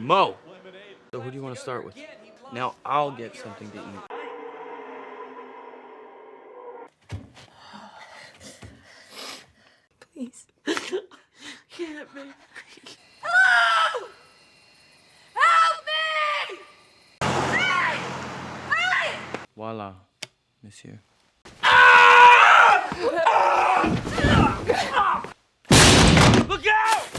Mo! So who do you want to start with? Now I'll get something to eat. Please. Can't, baby. Help! Help me! Hey! Hey! Voila, monsieur. Look out!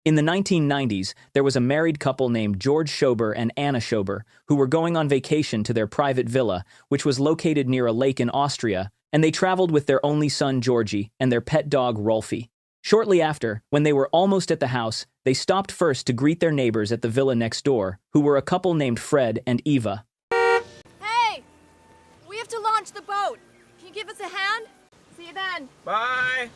In the 1990s, there was a married couple named George Schober and Anna Schober who were going on vacation to their private villa, which was located near a lake in Austria, and they traveled with their only son Georgie and their pet dog Rolfie. Shortly after, when they were almost at the house, they stopped first to greet their neighbors at the villa next door, who were a couple named Fred and Eva. Hey! We have to launch the boat. Can you give us a hand? See you then. Bye!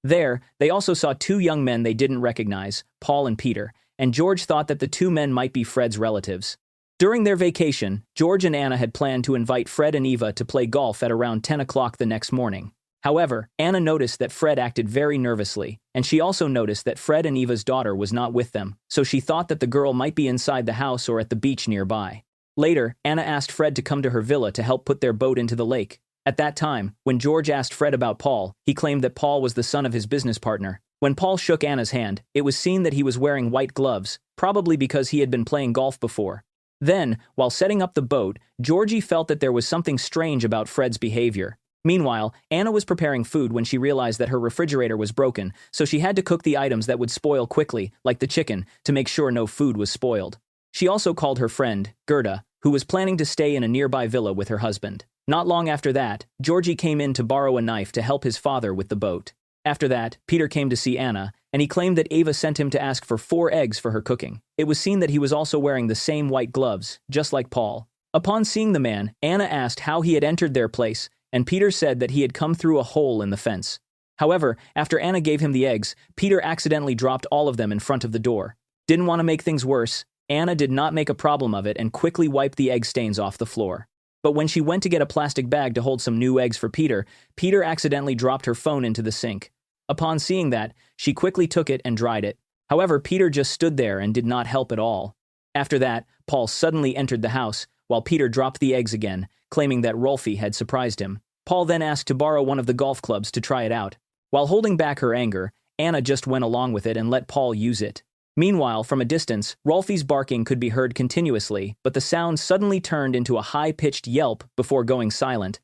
There, they also saw two young men they didn't recognize, Paul and Peter, and George thought that the two men might be Fred's relatives. During their vacation, George and Anna had planned to invite Fred and Eva to play golf at around 10 o'clock the next morning. However, Anna noticed that Fred acted very nervously, and she also noticed that Fred and Eva's daughter was not with them, so she thought that the girl might be inside the house or at the beach nearby. Later, Anna asked Fred to come to her villa to help put their boat into the lake. At that time, when George asked Fred about Paul, he claimed that Paul was the son of his business partner. When Paul shook Anna's hand, it was seen that he was wearing white gloves, probably because he had been playing golf before. Then, while setting up the boat, Georgie felt that there was something strange about Fred's behavior. Meanwhile, Anna was preparing food when she realized that her refrigerator was broken, so she had to cook the items that would spoil quickly, like the chicken, to make sure no food was spoiled. She also called her friend, Gerda, who was planning to stay in a nearby villa with her husband. Not long after that, Georgie came in to borrow a knife to help his father with the boat. After that, Peter came to see Anna, and he claimed that Eva sent him to ask for 4 eggs for her cooking. It was seen that he was also wearing the same white gloves, just like Paul. Upon seeing the man, Anna asked how he had entered their place, and Peter said that he had come through a hole in the fence. However, after Anna gave him the eggs, Peter accidentally dropped all of them in front of the door. Didn't want to make things worse, Anna did not make a problem of it and quickly wiped the egg stains off the floor. But when she went to get a plastic bag to hold some new eggs for Peter, Peter accidentally dropped her phone into the sink. Upon seeing that, she quickly took it and dried it. However, Peter just stood there and did not help at all. After that, Paul suddenly entered the house, while Peter dropped the eggs again, claiming that Rolfie had surprised him. Paul then asked to borrow one of the golf clubs to try it out. While holding back her anger, Anna just went along with it and let Paul use it. Meanwhile, from a distance, Rolfie's barking could be heard continuously, but the sound suddenly turned into a high-pitched yelp before going silent.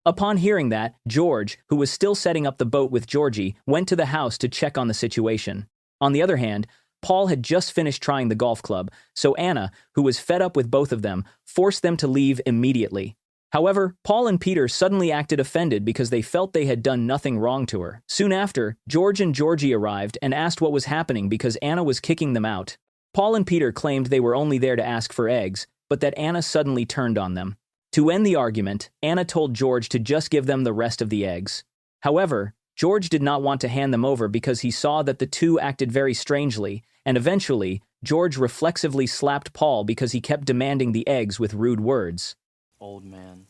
Upon hearing that, George, who was still setting up the boat with Georgie, went to the house to check on the situation. On the other hand, Paul had just finished trying the golf club, so Anna, who was fed up with both of them, forced them to leave immediately. However, Paul and Peter suddenly acted offended because they felt they had done nothing wrong to her. Soon after, George and Georgie arrived and asked what was happening because Anna was kicking them out. Paul and Peter claimed they were only there to ask for eggs, but that Anna suddenly turned on them. To end the argument, Anna told George to just give them the rest of the eggs. However, George did not want to hand them over because he saw that the two acted very strangely, and eventually, George reflexively slapped Paul because he kept demanding the eggs with rude words. Old man.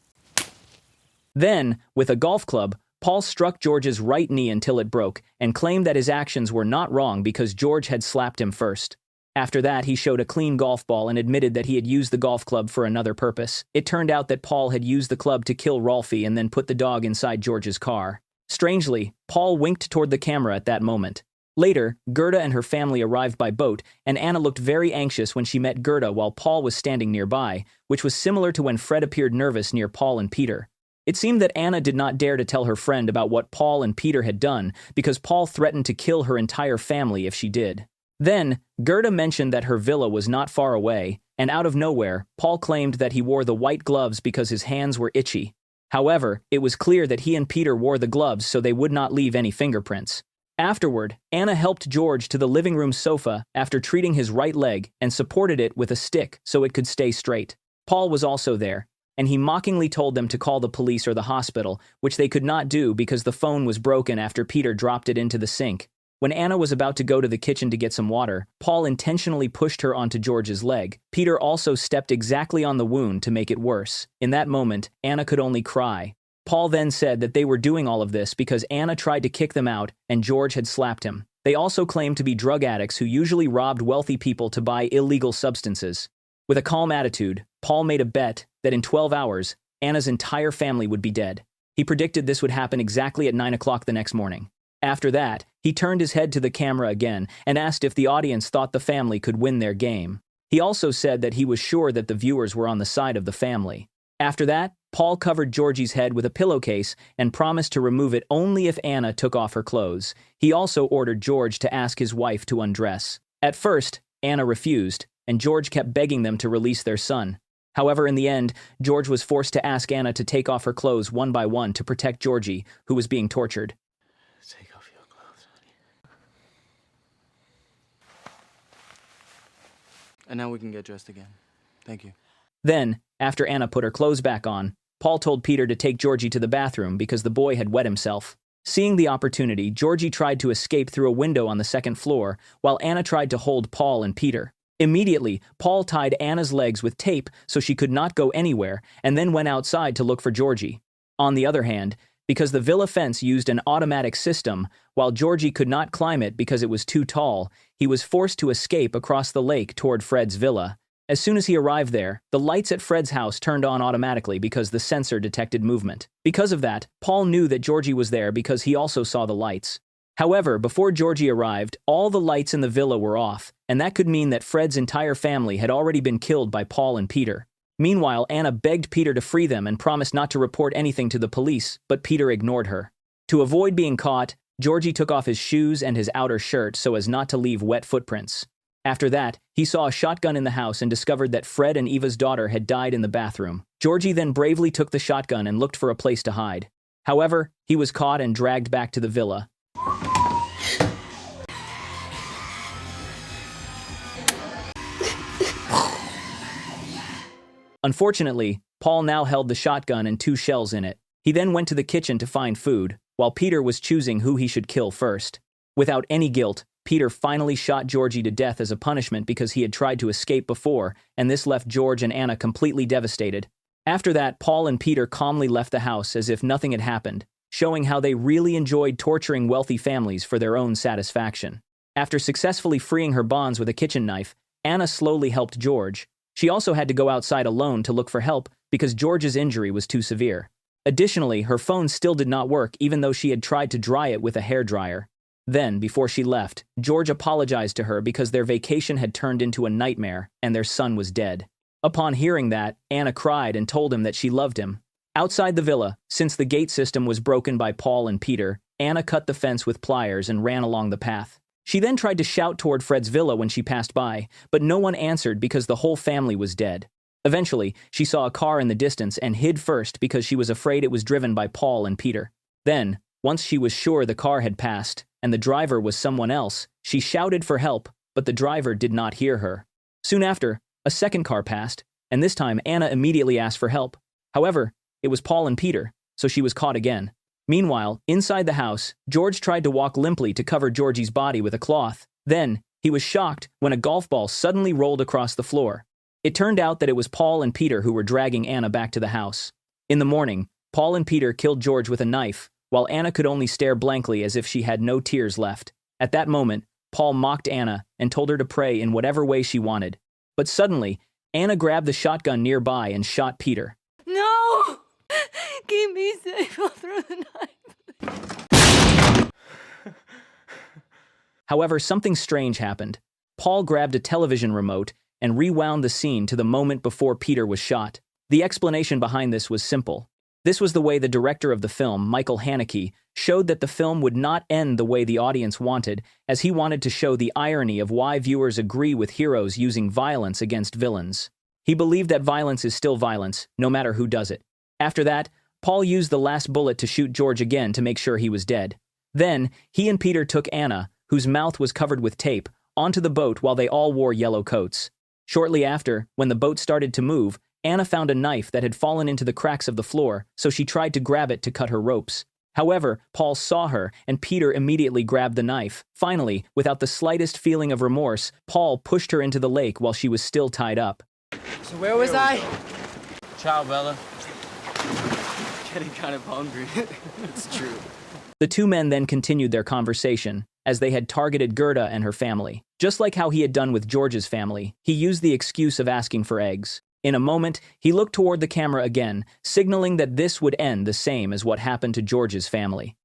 Then, with a golf club, Paul struck George's right knee until it broke and claimed that his actions were not wrong because George had slapped him first. After that, he showed a clean golf ball and admitted that he had used the golf club for another purpose. It turned out that Paul had used the club to kill Rolfie and then put the dog inside George's car. Strangely, Paul winked toward the camera at that moment. Later, Gerda and her family arrived by boat, and Anna looked very anxious when she met Gerda while Paul was standing nearby, which was similar to when Fred appeared nervous near Paul and Peter. It seemed that Anna did not dare to tell her friend about what Paul and Peter had done because Paul threatened to kill her entire family if she did. Then, Gerda mentioned that her villa was not far away, and out of nowhere, Paul claimed that he wore the white gloves because his hands were itchy. However, it was clear that he and Peter wore the gloves so they would not leave any fingerprints. Afterward, Anna helped George to the living room sofa after treating his right leg and supported it with a stick so it could stay straight. Paul was also there, and he mockingly told them to call the police or the hospital, which they could not do because the phone was broken after Peter dropped it into the sink. When Anna was about to go to the kitchen to get some water, Paul intentionally pushed her onto George's leg. Peter also stepped exactly on the wound to make it worse. In that moment, Anna could only cry. Paul then said that they were doing all of this because Anna tried to kick them out and George had slapped him. They also claimed to be drug addicts who usually robbed wealthy people to buy illegal substances. With a calm attitude, Paul made a bet that in 12 hours, Anna's entire family would be dead. He predicted this would happen exactly at 9 o'clock the next morning. After that, he turned his head to the camera again and asked if the audience thought the family could win their game. He also said that he was sure that the viewers were on the side of the family. After that, Paul covered Georgie's head with a pillowcase and promised to remove it only if Anna took off her clothes. He also ordered George to ask his wife to undress. At first, Anna refused, and George kept begging them to release their son. However, in the end, George was forced to ask Anna to take off her clothes one by one to protect Georgie, who was being tortured. Take off your clothes, honey. And now we can get dressed again. Thank you. Then, after Anna put her clothes back on, Paul told Peter to take Georgie to the bathroom because the boy had wet himself. Seeing the opportunity, Georgie tried to escape through a window on the second floor, while Anna tried to hold Paul and Peter. Immediately, Paul tied Anna's legs with tape so she could not go anywhere, and then went outside to look for Georgie. On the other hand, because the villa fence used an automatic system, while Georgie could not climb it because it was too tall, he was forced to escape across the lake toward Fred's villa. As soon as he arrived there, the lights at Fred's house turned on automatically because the sensor detected movement. Because of that, Paul knew that Georgie was there because he also saw the lights. However, before Georgie arrived, all the lights in the villa were off, and that could mean that Fred's entire family had already been killed by Paul and Peter. Meanwhile, Anna begged Peter to free them and promised not to report anything to the police, but Peter ignored her. To avoid being caught, Georgie took off his shoes and his outer shirt so as not to leave wet footprints. After that, he saw a shotgun in the house and discovered that Fred and Eva's daughter had died in the bathroom. Georgie then bravely took the shotgun and looked for a place to hide. However, he was caught and dragged back to the villa. Unfortunately, Paul now held the shotgun and 2 shells in it. He then went to the kitchen to find food, while Peter was choosing who he should kill first. Without any guilt, Peter finally shot Georgie to death as a punishment because he had tried to escape before, and this left George and Anna completely devastated. After that, Paul and Peter calmly left the house as if nothing had happened, showing how they really enjoyed torturing wealthy families for their own satisfaction. After successfully freeing her bonds with a kitchen knife, Anna slowly helped George. She also had to go outside alone to look for help because George's injury was too severe. Additionally, her phone still did not work even though she had tried to dry it with a hairdryer. Then, before she left, George apologized to her because their vacation had turned into a nightmare and their son was dead. Upon hearing that, Anna cried and told him that she loved him. Outside the villa, since the gate system was broken by Paul and Peter, Anna cut the fence with pliers and ran along the path. She then tried to shout toward Fred's villa when she passed by, but no one answered because the whole family was dead. Eventually, she saw a car in the distance and hid first because she was afraid it was driven by Paul and Peter. Then, once she was sure the car had passed and the driver was someone else, she shouted for help, but the driver did not hear her. Soon after, a second car passed, and this time Anna immediately asked for help. However, it was Paul and Peter, so she was caught again. Meanwhile, inside the house, George tried to walk limply to cover Georgie's body with a cloth. Then, he was shocked when a golf ball suddenly rolled across the floor. It turned out that it was Paul and Peter who were dragging Anna back to the house. In the morning, Paul and Peter killed George with a knife, while Anna could only stare blankly as if she had no tears left. At that moment, Paul mocked Anna and told her to pray in whatever way she wanted. But suddenly, Anna grabbed the shotgun nearby and shot Peter. No! Keep me safe. I'll throw the knife. However, something strange happened. Paul grabbed a television remote and rewound the scene to the moment before Peter was shot. The explanation behind this was simple. This was the way the director of the film, Michael Haneke, showed that the film would not end the way the audience wanted, as he wanted to show the irony of why viewers agree with heroes using violence against villains. He believed that violence is still violence, no matter who does it. After that, Paul used the last bullet to shoot George again to make sure he was dead. Then, he and Peter took Anna, whose mouth was covered with tape, onto the boat while they all wore yellow coats. Shortly after, when the boat started to move, Anna found a knife that had fallen into the cracks of the floor, so she tried to grab it to cut her ropes. However, Paul saw her, and Peter immediately grabbed the knife. Finally, without the slightest feeling of remorse, Paul pushed her into the lake while she was still tied up. So where was I? Ciao, Bella. Getting kind of hungry. It's true. The two men then continued their conversation, as they had targeted Gerda and her family. Just like how he had done with George's family, he used the excuse of asking for eggs. In a moment, he looked toward the camera again, signaling that this would end the same as what happened to George's family.